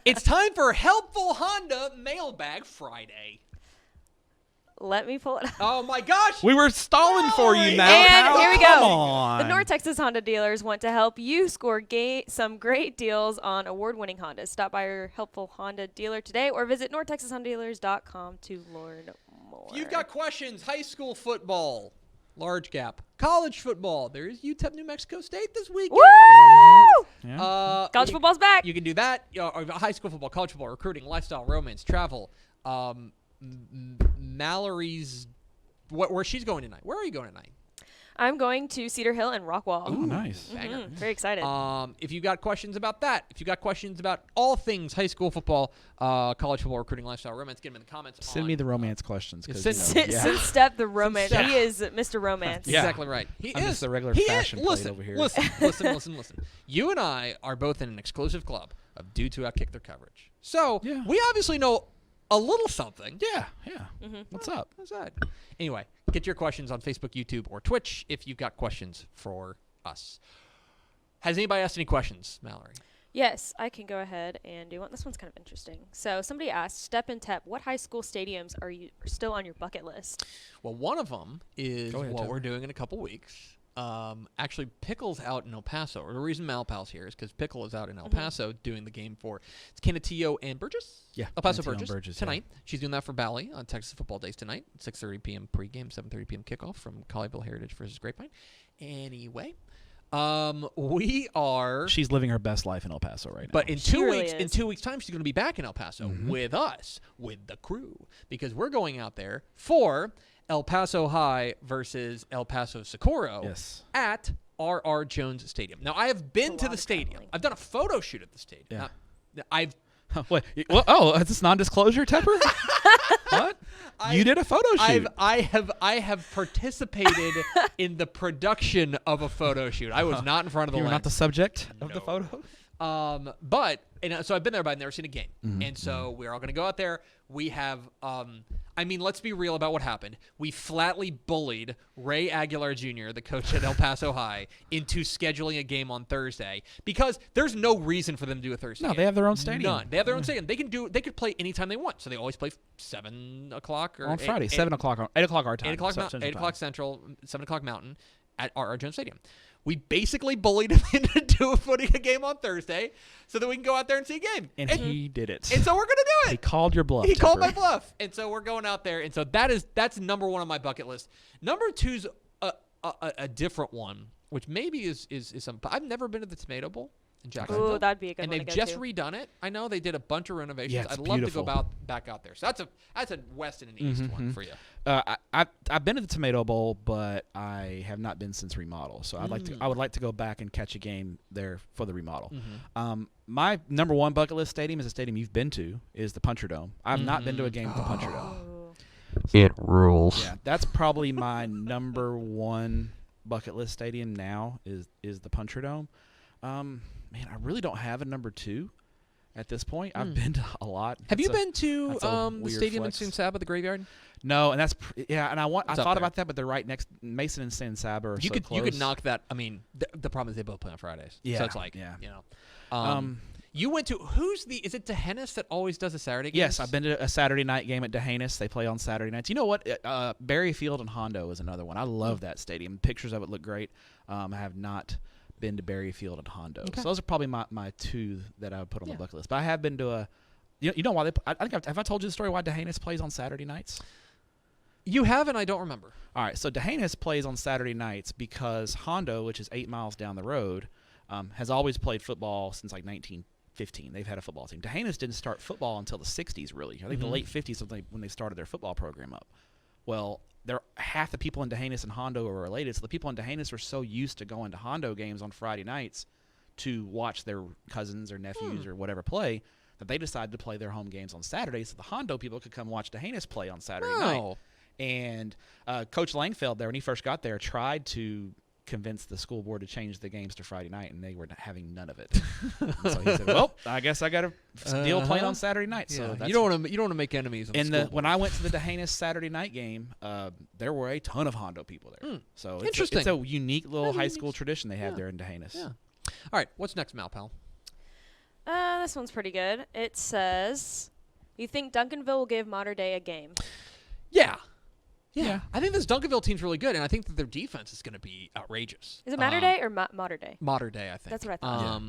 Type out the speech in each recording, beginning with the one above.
It's time for Helpful Honda Mailbag Friday. Let me pull it up. Oh, my gosh. We were stalling for you, Mal. And here we go. Come on. The North Texas Honda dealers want to help you score some great deals on award-winning Hondas. Stop by your Helpful Honda dealer today or visit NorthTexasHondaDealers.com to learn more. If you've got questions, high school football, large gap, college football. There's UTEP New Mexico State this weekend. Woo! Yeah. College football's back. You can do that. High school football, college football, recruiting, lifestyle, romance, travel. Mallory's, where she's going tonight. Where are you going tonight? I'm going to Cedar Hill and Rockwall. Oh, nice. Banger. Very excited. If you got questions about that, if you got questions about all things high school football, college football, recruiting, lifestyle, romance, get them in the comments. Send me the romance questions. Since Step the romance. Steph. He is Mr. Romance. That's exactly right. I'm just the regular fashion plate over here. Listen. You and I are both in an exclusive club of dudes who outkick their coverage. So we obviously know a little something. Yeah. What's up? What's that? Anyway, get your questions on Facebook, YouTube, or Twitch if you've got questions for us. Has anybody asked any questions, Mallory? Yes, I can go ahead and do one. This one's kind of interesting. So somebody asked, Step and Tep, what high school stadiums are still on your bucket list? Well, one of them is what we're doing in a couple weeks. Actually, Pickle's out in El Paso. Or the reason Malpal's here is because Pickle is out in El Paso doing the game for Canutillo and Burgess. Yeah, El Paso Canutillo and Burgess tonight. Yeah. She's doing that for Bally on Texas Football Days tonight. 6:30 p.m. pregame, 7:30 p.m. kickoff from Colleyville Heritage versus Grapevine. Anyway, we are. She's living her best life in El Paso right now. But in She 2 weeks' time, she's going to be back in El Paso with us, with the crew, because we're going out there for El Paso High versus El Paso Socorro at R.R. Jones Stadium. Now, I have been to the stadium. I've done a photo shoot at the stadium. Yeah. Now, Wait, is this non-disclosure, Tepper? What? You did a photo shoot. I have participated in the production of a photo shoot. I was not in front of the You were lens. not the subject of the photo? So I've been there, but I've never seen a game. And so we're all going to go out there. We have, let's be real about what happened. We flatly bullied Ray Aguilar Jr., the coach at El Paso High, into scheduling a game on Thursday because there's no reason for them to do a Thursday game. They have their own stadium. None. They have their own stadium. They could play anytime they want. So they always play 7 o'clock or on Friday, 7 o'clock, 8 o'clock our time. 8 o'clock Central, 7 o'clock Mountain at R.R. Jones Stadium. We basically bullied him into putting a game on Thursday so that we can go out there and see a game. And he did it. And so we're going to do it. He called your bluff. He called my bluff. And so we're going out there. And so that's number one on my bucket list. Number two's a different one, which maybe is some. I've never been to the Tomato Bowl in Jacksonville. Oh, that'd be a good one. And they've just redone it. I know they did a bunch of renovations. Yeah, I'd love beautiful. to go back out there. So that's a west and an east one for you. I've been to the Tomato Bowl, but I have not been since remodel. So I would like to go back and catch a game there for the remodel. My number one bucket list stadium is a stadium you've been to, is the Puncher Dome. I've not been to a game at the Puncher Dome. It rules. Yeah, that's probably my number one bucket list stadium now is the Puncher Dome. Man, I really don't have a number two at this point. I've been to a lot. Have you been to the stadium flex. in San Saba, the Graveyard? No, and that's and I thought there. about that, but they're right next. Mason and San Saba are You so could close. you could knock that. I mean, the problem is they both play on Fridays. Yeah, so it's like you went to is it Dehennis that always does a Saturday game? Yes, I've been to a Saturday night game at Dehanus. They play on Saturday nights. You know what? Barry Field and Hondo is another one. I love that stadium. Pictures of it look great. I have not been to Barry Field and Hondo. Okay. So those are probably my two that I would put on the bucket list. But I have been to a you know why I think have I told you the story why Dehanus plays on Saturday nights? You have, and I don't remember. All right, so Dehanus plays on Saturday nights because Hondo, which is 8 miles down the road, has always played football since like 1915. They've had a football team. Dehanus didn't start football until the 60s, really. I think the late 50s when they started their football program up. Well, half the people in Dehanus and Hondo are related, so the people in Dehanus were so used to going to Hondo games on Friday nights to watch their cousins or nephews or whatever play that they decided to play their home games on Saturday so the Hondo people could come watch Dehanus play on Saturday night. And Coach Langfeld there, when he first got there, tried to convince the school board to change the games to Friday night, and they were having none of it. So he said, "Well, I guess I got to deal playing on Saturday night." Yeah. So that's you don't want to make enemies. when I went to the Dehanus Saturday night game, there were a ton of Hondo people there. So Interesting. It's a unique little high school tradition they have there in Dehanus. Yeah. All right, what's next, Malpal? This one's pretty good. It says, you think Duncanville will give Mater Dei a game? Yeah. Yeah. I think this Duncanville team's really good, and I think that their defense is going to be outrageous. Is it Mater Dei or Mater Dei? Mater Dei, I think. That's what I thought.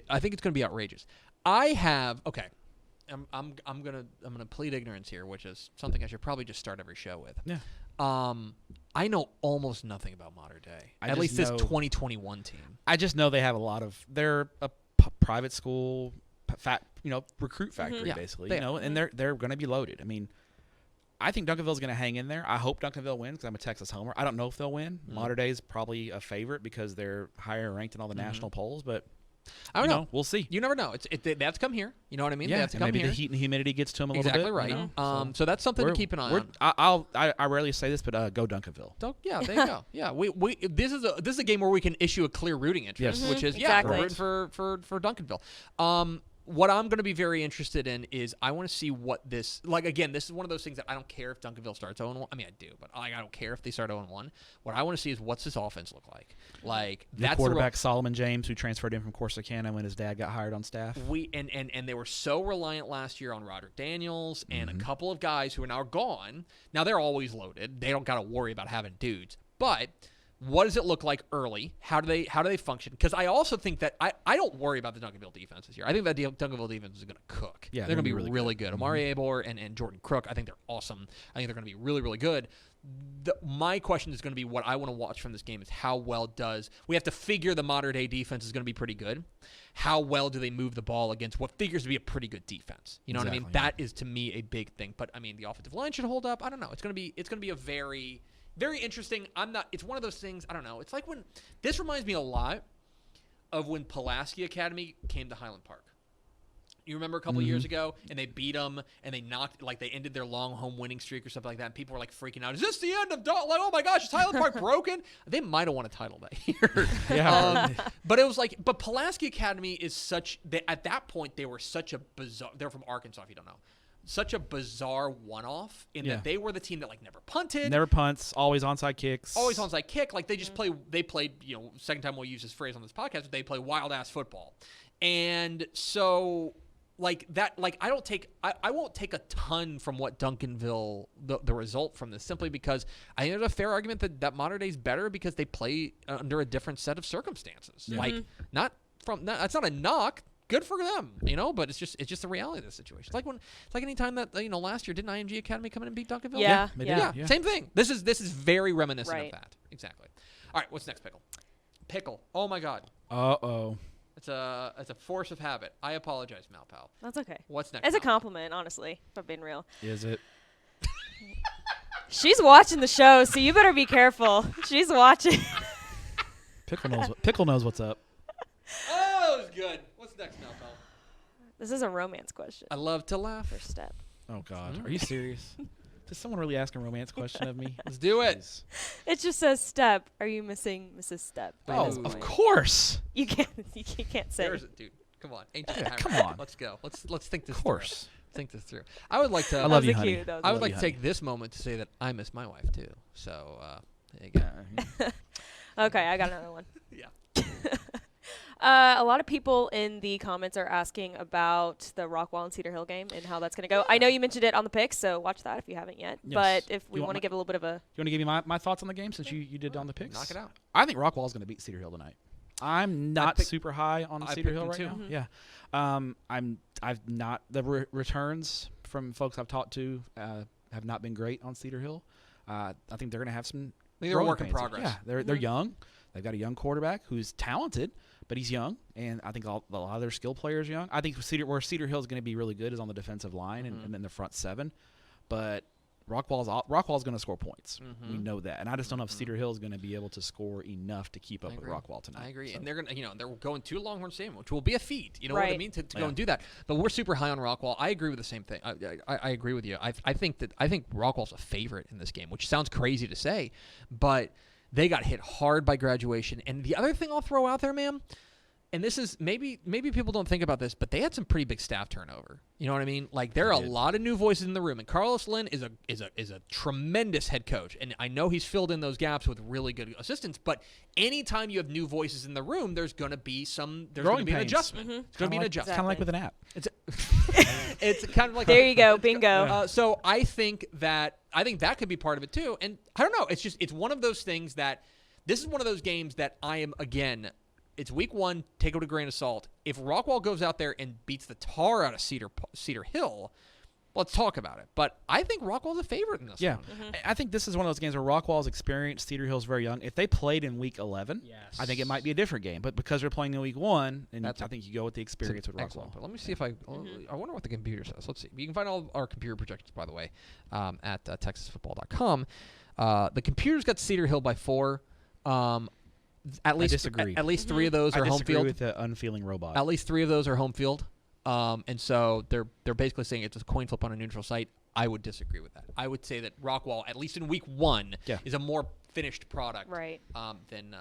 I think it's going to be outrageous. I'm gonna plead ignorance here, which is something I should probably just start every show with. Yeah. I know almost nothing about Mater Dei. I At just least this know- 2021 team. I just know they have a lot of. They're a private school, recruit factory Yeah, basically. they And they're going to be loaded. I mean, I think Duncanville's going to hang in there. I hope Duncanville wins because I'm a Texas homer. I don't know if they'll win. Mater Dei is probably a favorite because they're higher ranked in all the national polls, but I don't know. We'll see. You never know. They have to come here. You know what I mean? They Yeah, have to and come maybe here. the heat and humidity gets to them a little Exactly bit. right. You know? So that's something to keep an eye on. I rarely say this, but go Duncanville. Yeah, there you go. Yeah, this is a game where we can issue a clear rooting interest, Yes. which is Exactly. we're rooting for Duncanville. What I'm going to be very interested in is I want to see what this again. This is one of those things that I don't care if Duncanville starts 0-1. I mean, I do, but I don't care if they start 0-1. What I want to see is what's this offense look like. The quarterback Solomon James, who transferred in from Corsicana when his dad got hired on staff. And they were so reliant last year on Roderick Daniels and a couple of guys who are now gone. Now they're always loaded. They don't got to worry about having dudes, but. What does it look like early? How do they function? Because I also think that I don't worry about the Duncanville defense this year. I think that Duncanville defense is going to cook. Yeah, they're going to be really really good. Amari Abor and Jordan Crook, I think they're awesome. I think they're going to be really, really good. My question is going to be what I want to watch from this game is how well we have to figure the Mater Dei defense is going to be pretty good. How well do they move the ball against what figures to be a pretty good defense? You know what I mean? Exactly, That is to me a big thing. But I mean, the offensive line should hold up. I don't know. It's going to be a very very interesting. It's one of those things, I don't know. It's like this reminds me a lot of when Pulaski Academy came to Highland Park. You remember a couple of years ago, and they beat them, and they they ended their long home winning streak or something like that, and people were like freaking out. Is this the end of oh my gosh, is Highland Park broken? They might have won a title that year. Yeah. But it was but Pulaski Academy is at that point, they were such a bizarre, they're from Arkansas if you don't know. Such a bizarre one-off in that they were the team that never punted, never punts, always onside kicks, always onside kick. They just played. Second time we'll use this phrase on this podcast, but they play wild ass football, and so that. I won't take a ton from what Duncanville the result from this simply because I think there's a fair argument that Mater Dei is better because they play under a different set of circumstances. Yeah. That's not a knock. Good for them, but it's just the reality of the situation. It's like any time that last year didn't IMG Academy come in and beat Duncanville? Yeah, Yeah, same thing. This is very reminiscent of that. Exactly. All right, what's next, Pickle? Pickle. Oh my God. Uh-oh. It's a force of habit. I apologize, Malpal. That's okay. What's next? As a Malpal? compliment, honestly, if I'm being real. Is it? She's watching the show, so you better be careful. She's watching. Pickle knows what's up. Oh, that was good. What's next, Malpal? This is a romance question. I love to laugh. First step. Oh God, are you serious? Did someone really ask a romance question of me? Let's do it. Jeez. It just says Step. Are you missing Mrs. Step? by Oh, this of point? course. You can't say. There's it, dude. Come on. Ain't you Yeah, tired? come on. Let's go. Let's think this Of course. through. Think this through. I would like to. I love That you, was a honey. cute. That was I a would like you, to honey. take this moment to say that I miss my wife too. So there you go. Okay, I got another one. Yeah. A lot of people in the comments are asking about the Rockwall and Cedar Hill game and how that's going to go. I know you mentioned it on the picks, so watch that if you haven't yet. Yes. But if we You want want to my- give a little bit of a... You want to give me my thoughts on the game since you did on the picks? Knock it out. I think Rockwall's going to beat Cedar Hill tonight. I'm not picked- super high on I Cedar picked Hill them right too. now. Yeah. I've not the returns from folks I've talked to have not been great on Cedar Hill. I think they're going to have some. They're a growing work in pains. progress. Yeah, they're young. They've got a young quarterback who's talented, but he's young, and I think a lot of their skill players are young. I think where Cedar Hill is going to be really good is on the defensive line and then the front seven, but Rockwall's going to score points. We know that, and I just don't know if Cedar Hill is going to be able to score enough to keep up with Rockwall tonight. I agree, So. and they're going to Longhorn Stadium, which will be a feat. You know what I Right. mean to go and do that. But we're super high on Rockwall. I agree with the same thing. I agree with you. I think Rockwall's a favorite in this game, which sounds crazy to say, but they got hit hard by graduation. And the other thing I'll throw out there, man, and this is maybe people don't think about this, but they had some pretty big staff turnover. You know what I mean? Like there are a lot of new voices in the room, and Carlos Lynn is a tremendous head coach, and I know he's filled in those gaps with really good assistants. But anytime you have new voices in the room, there's going to be an adjustment. Mm-hmm. It's going to be an adjustment. Kind of like with an app. It's kind of like There you go, bingo. So I think that could be part of it too. And I don't know. It's one of those things that this is one of those games that I am again. It's week 1. Take it with a grain of salt. If Rockwall goes out there and beats the tar out of Cedar Hill, let's talk about it. But I think Rockwall's a favorite in this one. I think this is one of those games where Rockwall's experienced, Cedar Hill's very young. If they played in week 11, I think it might be a different game. But because they're playing in week 1, and I think you go with the experience with Rockwall. But let me see if I wonder what the computer says. Let's see. You can find all our computer projections, by the way, at TexasFootball.com. The computer's got Cedar Hill by 4. At least, disagree. At least 3 of those are home disagree field. with the unfeeling robot. At least 3 of those are home field. And so they're basically saying it's a coin flip on a neutral site. I would disagrey with that. I would say that Rockwall, at least in week 1, is a more finished product than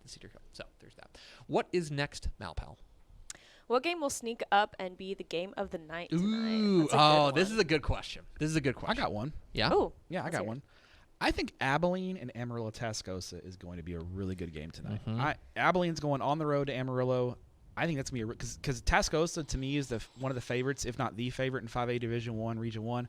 Cedar Hill. So there's that. What is next, Malpal? What game will sneak up and be the game of the night tonight? Ooh, this is a good question. I got one. Yeah? Oh. Yeah, I got one. I think Abilene and Amarillo Tascosa is going to be a really good game tonight. Abilene's going on the road to Amarillo. I think that's going to be because Tascosa to me is one of the favorites, if not the favorite in 5A Division I, Region 1.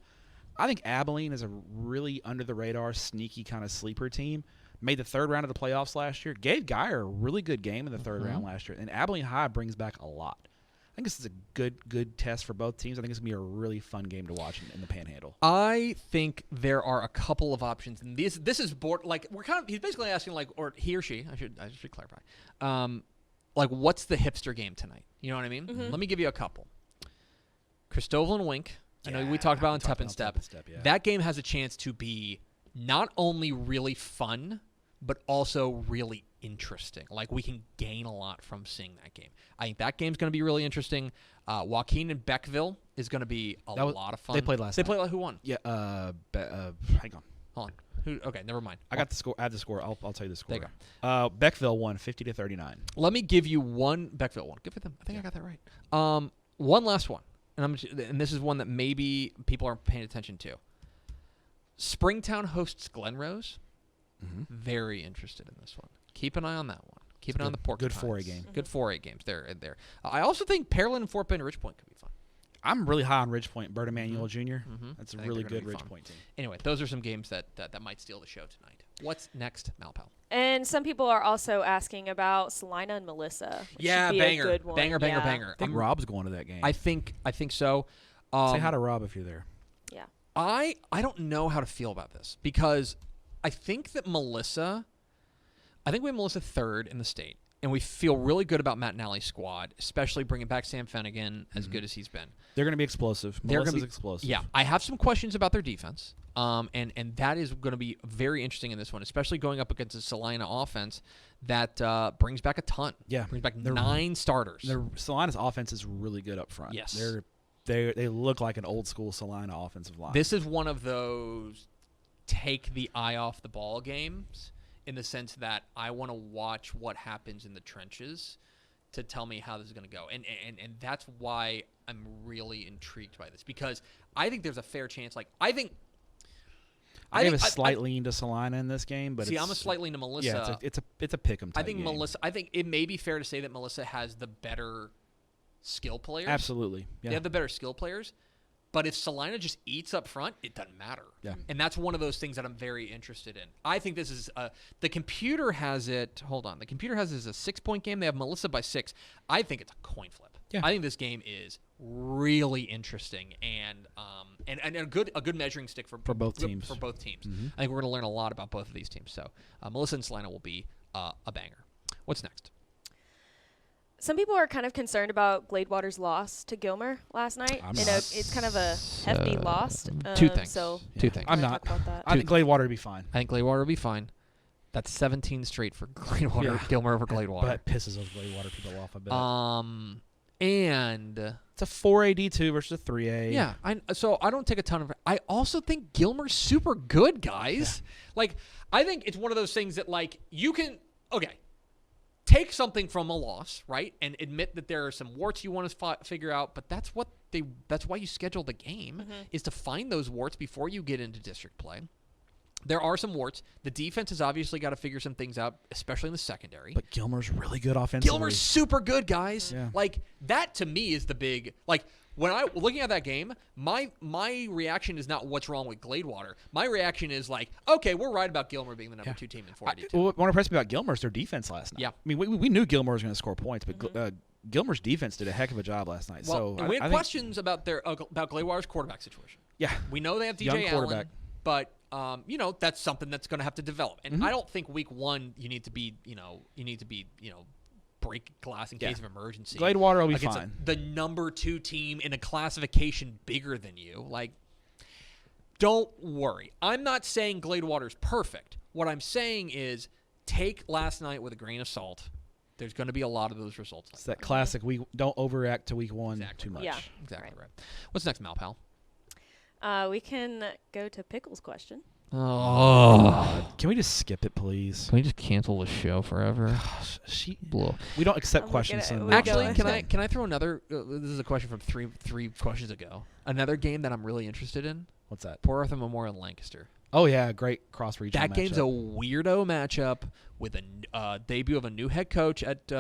I think Abilene is a really under the radar, sneaky kind of sleeper team. Made the 3rd round of the playoffs last year. Gave Geyer a really good game in the 3rd round last year. And Abilene High brings back a lot. I think this is a good test for both teams. I think it's going to be a really fun game to watch in the Panhandle. I think there are a couple of options, and this is he's basically asking or he or she. I should clarify. What's the hipster game tonight? You know what I mean? Let me give you a couple. Cristoval and Wink. I know we talked about on Tep and Step. That game has a chance to be not only really fun, but also really interesting. We can gain a lot from seeing that game. I think that game's going to be really interesting. Joaquin and Beckville is going to be a lot of fun. They played last night. They played who won? Yeah, hang on. Hold on. Who? Okay, never mind. I got the score. I have the score. I'll tell you the score. There you go. Beckville won 50-39. Let me give you one. Beckville won. Good for them. I think I got that right. One last one, and this is one that maybe people aren't paying attention to. Springtown hosts Glenrose. Very interested in this one. Keep an eye on that one. Keep an eye on the Porcupines. Good 4A game. Good 4A games. There. I also think Pearland and Fort Bend and Ridgepoint could be fun. I'm really high on Ridgepoint. Bert Emanuel Jr. That's a really good Ridgepoint team. Anyway, those are some games that might steal the show tonight. What's next, Malpal? And some people are also asking about Salina and Melissa. Which should be banger. A good one. Banger. I think Rob's going to that game. I think so. Say hi to Rob if you're there. Yeah. I don't know how to feel about this because I think we have Melissa 3rd in the state, and we feel really good about Matt Nally's squad, especially bringing back Sam Finnegan, as good as he's been. They're going to be explosive. Melissa's explosive. Yeah, I have some questions about their defense, and that is going to be very interesting in this one, especially going up against the Salina offense that brings back a ton. Yeah. Brings back 9 starters. Salina's offense is really good up front. Yes. They look like an old-school Salina offensive line. This is one of those take the eye off the ball games, in the sense that I want to watch what happens in the trenches to tell me how this is going to go. And that's why I'm really intrigued by this, because I think there's a fair chance. I have a slight lean to Salina in this game, but I'm a slight lean to Melissa. Yeah, it's a pick 'em type game. Melissa. I think it may be fair to say that Melissa has the better skill players. Absolutely, yeah. They have the better skill players. But if Salina just eats up front, it doesn't matter. Yeah. And that's one of those things that I'm very interested in. I think this is the computer has it. Hold on. The computer has it as a 6-point game. They have Melissa by 6. I think it's a coin flip. Yeah. I think this game is really interesting and a good measuring stick for both teams. I think we're going to learn a lot about both of these teams. So Melissa and Salina will be a banger. What's next? Some people are kind of concerned about Gladewater's loss to Gilmer last night. It's kind of a hefty loss. Two things. Two things. I'm not. I think Gladewater would be fine. I think Gladewater will be fine. That's 17 straight for Gladewater. Yeah. Gilmer over Gladewater. That pisses those Gladewater people off a bit. And it's a 4A D2 versus a 3A. Yeah. So I don't take a ton of. I also think Gilmer's super good, guys. Yeah. I think it's one of those things that you can. Okay. take something from a loss, right, and admit that there are some warts you want to figure out. But that's why you schedule the game is to find those warts before you get into district play. There are some warts. The defense has obviously got to figure some things out, especially in the secondary. But Gilmer's really good offensively. Gilmer's super good, guys. Yeah. Like, that to me is the big, like, when I looking at that game, my reaction is not what's wrong with Gladewater. My reaction is like, okay, we're right about Gilmer being the number 2 team in 482. What impressed me about Gilmer is their defense last night. Yeah. I mean, we knew Gilmer was going to score points, but Gilmer's defense did a heck of a job last night. Well, So and we had I think, questions about about Gladewater's quarterback situation. yeah, We know they have Young DJ quarterback. Allen, but that's something that's going to have to develop. And I don't think week 1 you need to be break glass in case of emergency. Gladewater will be against fine. The number 2 team in a classification bigger than you. Like, don't worry. I'm not saying Gladewater's perfect. What I'm saying is take last night with a grain of salt. There's going to be a lot of those results. It's that classic. We don't overreact to week 1 Exactly. too much. Yeah. Exactly right. What's next, Malpal? We can go to Pickle's question. Oh. Can we just skip it, please? Can we just cancel the show forever? We don't accept I'm questions. looking at- in we the Actually, go. can I throw another? This is a question from three questions ago. Another game that I'm really interested in: What's that? Port Arthur Memorial and Lancaster. Oh yeah, great cross regional. That game's a weirdo matchup with a debut of a new head coach at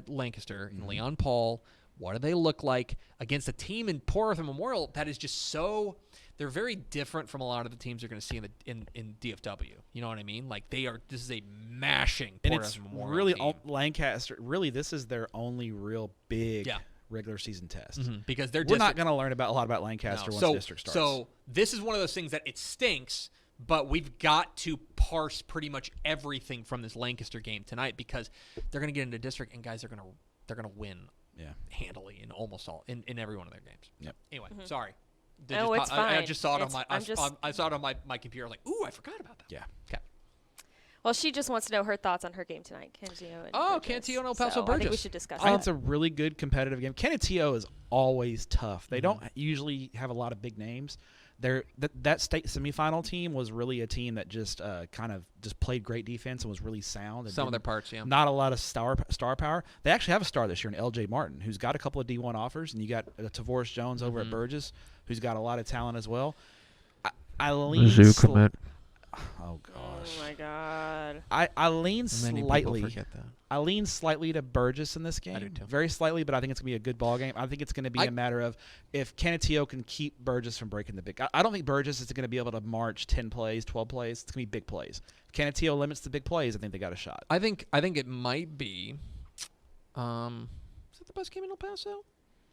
Lancaster, and Leon Paul. What do they look like against a team in Port Arthur Memorial that is just so? They're very different from a lot of the teams you're going to see in DFW. You know what I mean? Like this is a mashing and Port it's Arthur Memorial really team. Lancaster. Really, this is their only real big regular season test. Because they're We're not going to learn a lot about Lancaster once district starts. So this is one of those things that it stinks, but we've got to parse pretty much everything from this Lancaster game tonight because they're going to get into district and guys they're going to win handily in almost all in every one of their games. Yep. Anyway, sorry. No, it's I fine. just saw it It's- on I saw it on my computer. Like, ooh, I forgot about that. Yeah. Okay. Well, she just wants to know her thoughts on her game tonight, Cantillo and Burgess. Cantillo and El Paso so I think we Burgess. should discuss I think that. it's a really good competitive game. Canutillo is always tough. They don't usually have a lot of big names. That state semifinal team was really a team that just kind of just played great defense and was really sound. And Some of their parts, yeah. Not a lot of star power. They actually have a star this year in L.J. Martin, who's got a couple of D1 offers, and you got Tavoris Jones over at Burgess, who's got a lot of talent as well. I lean oh gosh. Oh my God. I lean Many slightly. people forget that. I lean slightly to Burgess in this game. I do too. Very slightly, but I think it's going to be a good ball game. I think it's going to be a matter of if Canutillo can keep Burgess from breaking the big. I don't think Burgess is going to be able to march 10 plays, 12 plays. It's going to be big plays. If Canutillo limits the big plays, I think they got a shot. I think it might be. Is it the best game in El Paso?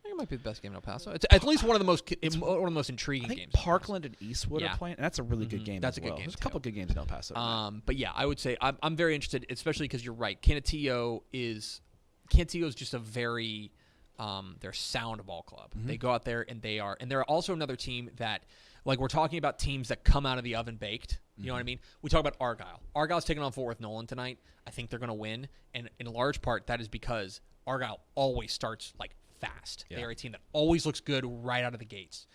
I think it might be the best game in El Paso. It's at least one of the most intriguing I think games. Parkland and Eastwood Yeah. are playing, and that's a really good game. That's as a good well. game, There's a couple good games in El Paso. But yeah, I would say I'm very interested, especially because you're right. Canutillo is just a very they're a sound ball club. They go out there and they're also another team that, like, we're talking about teams that come out of the oven baked. You know what I mean? We talk about Argyle. Argyle's taking on Fort Worth Nolan tonight. I think they're going to win, and in large part that is because Argyle always starts like fast. Yeah. They are a team that always looks good right out of the gates.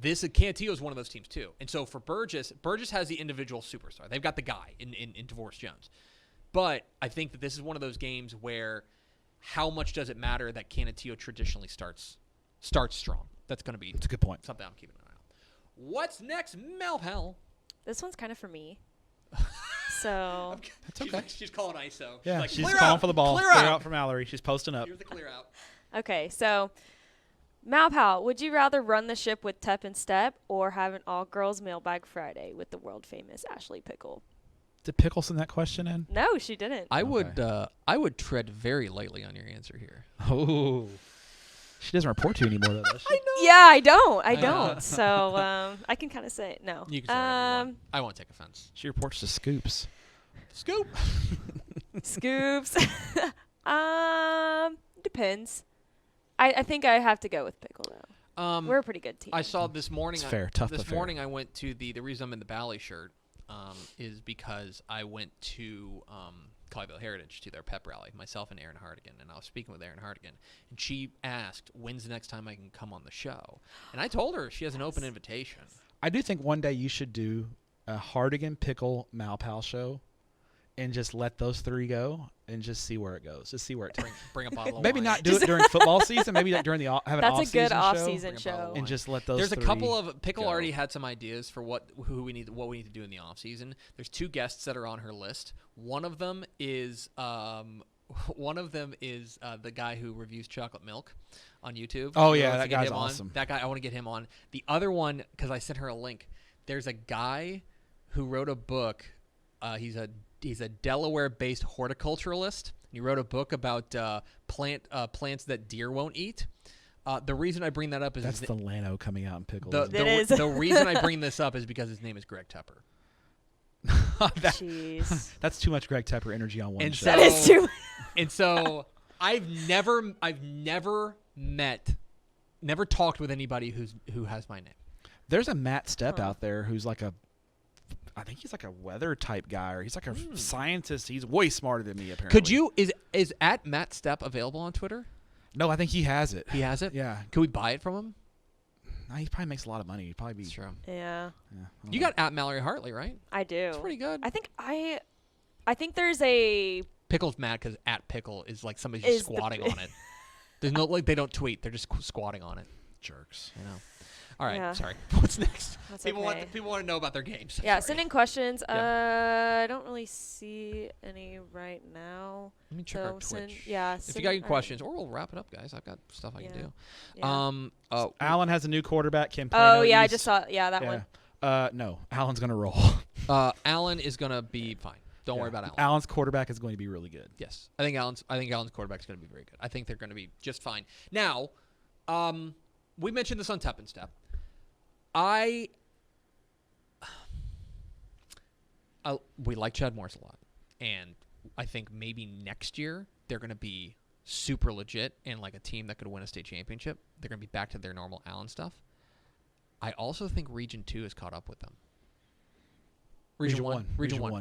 This Canutillo is one of those teams too. And so for Burgess has the individual superstar. They've got the guy in Tavoris Jones. But I think that this is one of those games where how much does it matter that Canutillo traditionally starts strong? That's going to be It's a good point. something I'm keeping an eye on. What's next, Malpal? This one's kind of for me. So That's okay. She's calling ISO. Yeah, like, she's "Clear calling out, for the ball. Clear Clear out. out for Mallory. She's posting up. Here's the clear out. okay, so Malpal, would you rather run the ship with Tep and Step or have an all-girls Mailbag Friday with the world-famous Ashley Pickle? Did Pickle send that question in? No, she didn't. I would tread very lightly on your answer here. Oh. She doesn't report to you anymore, though, does she? Yeah, I don't. I know. don't. So I can kind of say no. You can say whatever you want. I won't take offense. She reports to Scoops. Scoop. Scoops. Depends. I think I have to go with Pickle though. We're a pretty good team. I saw this morning. It's fair. Tough, This but fair. morning I went to the reason I'm in the Bally shirt is because I went to Colleyville Heritage to their pep rally, myself and Erin Hardigan, and I was speaking with Erin Hardigan, and she asked, when's the next time I can come on the show? And I told her she has an open invitation. I do think one day you should do a Hardigan Pickle Malpal show, and just let those 3 go and just see where it goes. Just see where it takes. Bring a bottle of Maybe wine. not do it during football season. Maybe during the have an That's a off-season good show. off-season Bring a bottle show. of And wine. just let those There's a 3 couple of Pickle go. already had some ideas for what we need to do in the off season. There's 2 guests that are on her list. One of them is the guy who reviews chocolate milk on YouTube. Oh, She yeah, wants that to get guy's him on. awesome. That guy, I want to get him on. The other one, because I sent her a link. There's a guy who wrote a book. He's a Delaware-based horticulturalist. He wrote a book about plants that deer won't eat. The reason I bring that up is That's the Lano coming out in pickles. the reason I bring this up is because his name is Greg Tepper. Jeez. That's too much Greg Tepper energy on one And show. That is too. And so I've never talked with anybody who has my name. There's a Matt Stepp out there who's like I think he's like a weather type guy, or he's like a scientist. He's way smarter than me, apparently. Could you is at Matt Stepp available on Twitter? No, I think he has it. He has it. Yeah. Can we buy it from him? No, he probably makes a lot of money. He'd probably be. That's true. Yeah, Yeah, You got at Mallory Hartley, right? I do. It's pretty good. I think there's a. Pickle's mad because at Pickle is like somebody's just Is the- squatting on it. There's no they don't tweet. They're just squatting on it. jerks. You know. All right. Yeah. Sorry. What's next? That's people okay. want to know about their games. Yeah, Sorry. send in questions. Yeah. I don't really see any right now. Let me check So our send, Twitch. yeah. If you got any questions, or we'll wrap it up, guys. I've got stuff I can do. Yeah. Allen has a new quarterback. Kim Oh yeah, I East. just saw. Yeah, that one. No, Allen's gonna roll. Allen is gonna be fine. Don't worry about Allen. Allen's quarterback is going to be really good. Yes, I think Allen's quarterback is going to be very good. I think they're going to be just fine. Now, we mentioned this on Tep and Step. We like Chad Morris a lot, and I think maybe next year they're going to be super legit and like a team that could win a state championship. They're going to be back to their normal Allen stuff. I also think Region 2 has caught up with them. Region 1.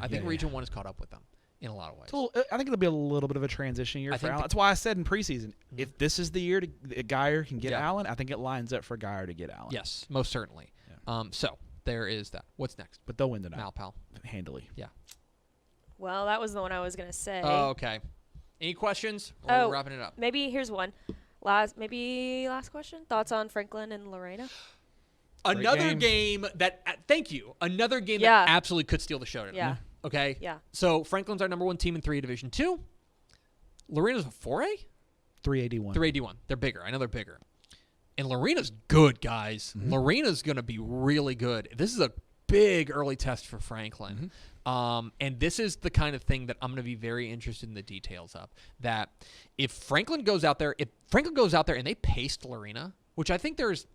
I think Region 1 has caught up with them in a lot of ways. I think it'll be a little bit of a transition year for Allen. That's why I said in preseason, if this is the year Geyer can get Allen, I think it lines up for Geyer to get Allen. Yes, most certainly. Yeah. So there is that. What's next? But they'll win tonight. Malpal. Handily. Yeah. Well, that was the one I was gonna say. Oh, okay. Any questions? Or we're wrapping it up. Maybe here's one. Last question. Thoughts on Franklin and Lorena? Another game that thank you. Another game Yeah. that absolutely could steal the show tonight. Yeah. Okay. Yeah. So Franklin's our number 1 team in 3 Division 2. Lorena's a 4A? 381. 381. They're bigger. I know they're bigger. And Lorena's good, guys. Mm-hmm. Lorena's going to be really good. This is a big early test for Franklin. Mm-hmm. And this is the kind of thing that I'm going to be very interested in the details of. That if Franklin goes out there and they paced Lorena, which I think there's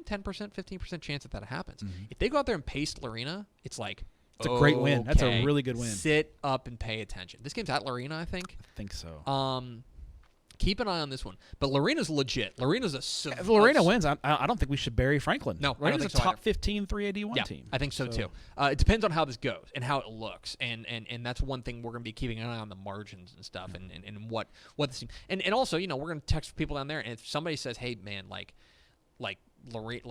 10%, 15% chance that happens. Mm-hmm. If they go out there and pace Lorena, it's like, it's a great win. That's a okay, really good win. Sit up and pay attention. This game's at Lorena, I think. I think so. Keep an eye on this one. But Lorena's legit. Lorena's If Lorena wins, I don't think we should bury Franklin. No, I don't Lorena's think a so top either. 15 381 yeah, team. I think so too. It depends on how this goes and how it looks, and that's one thing we're going to be keeping an eye on the margins and stuff, and what this team, and also we're going to text people down there, and if somebody says, hey man, like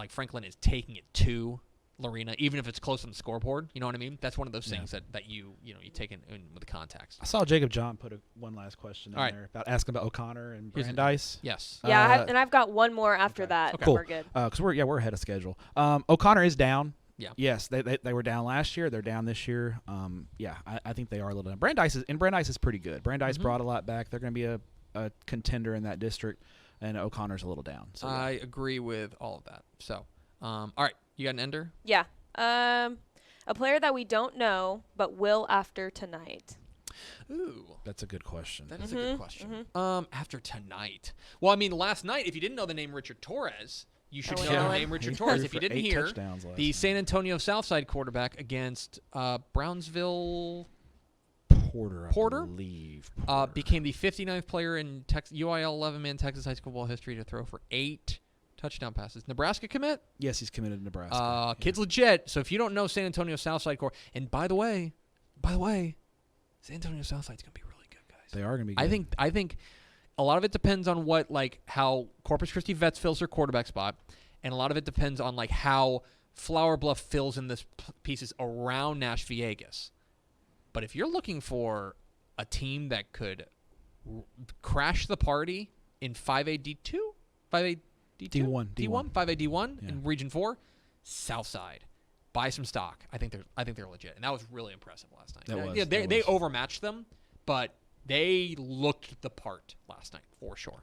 Franklin is taking it to Lorena, even if it's close on the scoreboard, you know what I mean? That's one of those things that you take in with the context. I saw Jacob John put one last question in there about asking about O'Connor and Brandeis. Yes. Yeah, I've got one more after that. Okay. Cool. We're good. Because we're ahead of schedule. O'Connor is down. Yeah. Yes, they were down last year. They're down this year. I think they are a little down. Brandeis is pretty good. Brandeis brought a lot back. They're going to be a contender in that district, and O'Connor's a little down. So I agree with all of that. So, all right, you got an ender? Yeah. A player that we don't know but will after tonight. Ooh. that's a good question. That is a good question. After tonight. Well, I mean, last night, if you didn't know the name Richard Torres, you should know the name Richard Torres. If you didn't hear, the San Antonio Southside quarterback against Brownsville Porter, Porter? I believe. became the 59th player in UIL 11-man Texas high school ball history to throw for 8 touchdown passes. Nebraska commit? Yes, he's committed to Nebraska. Kid's legit. So if you don't know San Antonio Southside core, and by the way, San Antonio Southside's gonna be really good, guys. They are gonna be good. I think a lot of it depends on how Corpus Christi Vets fills their quarterback spot, and a lot of it depends on how Flower Bluff fills in this pieces around Nash Viegas. But if you're looking for a team that could crash the party in 5A D2, 5A D2, D1, 5A D1 in Region 4, Southside. Buy some stock. I think they're legit, and that was really impressive last night. They overmatched them, but they looked the part last night for sure.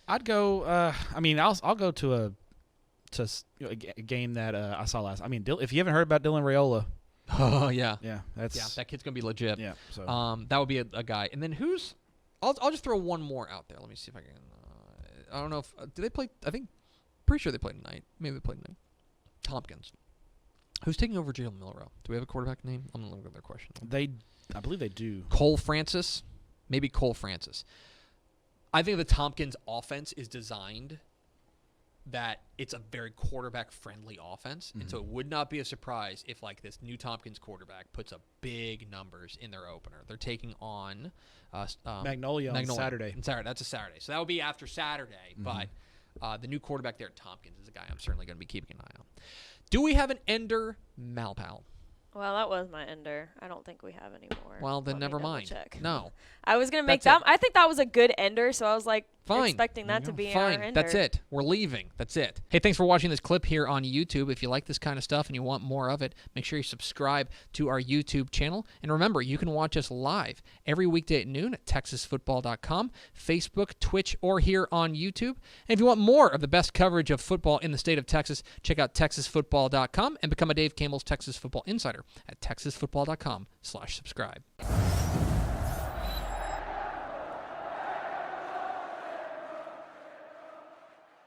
I'd go. I'll go to a game that I saw last. I mean, if you haven't heard about Dylan Raiola, oh yeah, that kid's gonna be legit. Yeah, so that would be a guy. And then who's? I'll just throw one more out there. Let me see if I can. I don't know if do they play? Pretty sure they played tonight. Maybe they played tonight. Tompkins. Who's taking over Jalen Milrow? Do we have a quarterback name? I'm going to look at their question. I believe they do. Cole Francis? Maybe Cole Francis. I think the Tompkins offense is designed that it's a very quarterback-friendly offense. And so it would not be a surprise if, like, this new Tompkins quarterback puts up big numbers in their opener. They're taking on Magnolia on Saturday. That's a Saturday. So that will be after Saturday. But the new quarterback there at Tompkins is a guy I'm certainly going to be keeping an eye on. Do we have an ender, Malpal? Well, that was my ender. I don't think we have any more. Well, then Let me never double mind. check. No. I was going to make That's that. I think that was a good ender, so I was like Fine. expecting that to be our Fine. ender. That's it. We're leaving. That's it. Hey, thanks for watching this clip here on YouTube. If you like this kind of stuff and you want more of it, make sure you subscribe to our YouTube channel. And remember, you can watch us live every weekday at noon at TexasFootball.com, Facebook, Twitch, or here on YouTube. And if you want more of the best coverage of football in the state of Texas, check out TexasFootball.com and become a Dave Campbell's Texas Football Insider at TexasFootball.com/subscribe.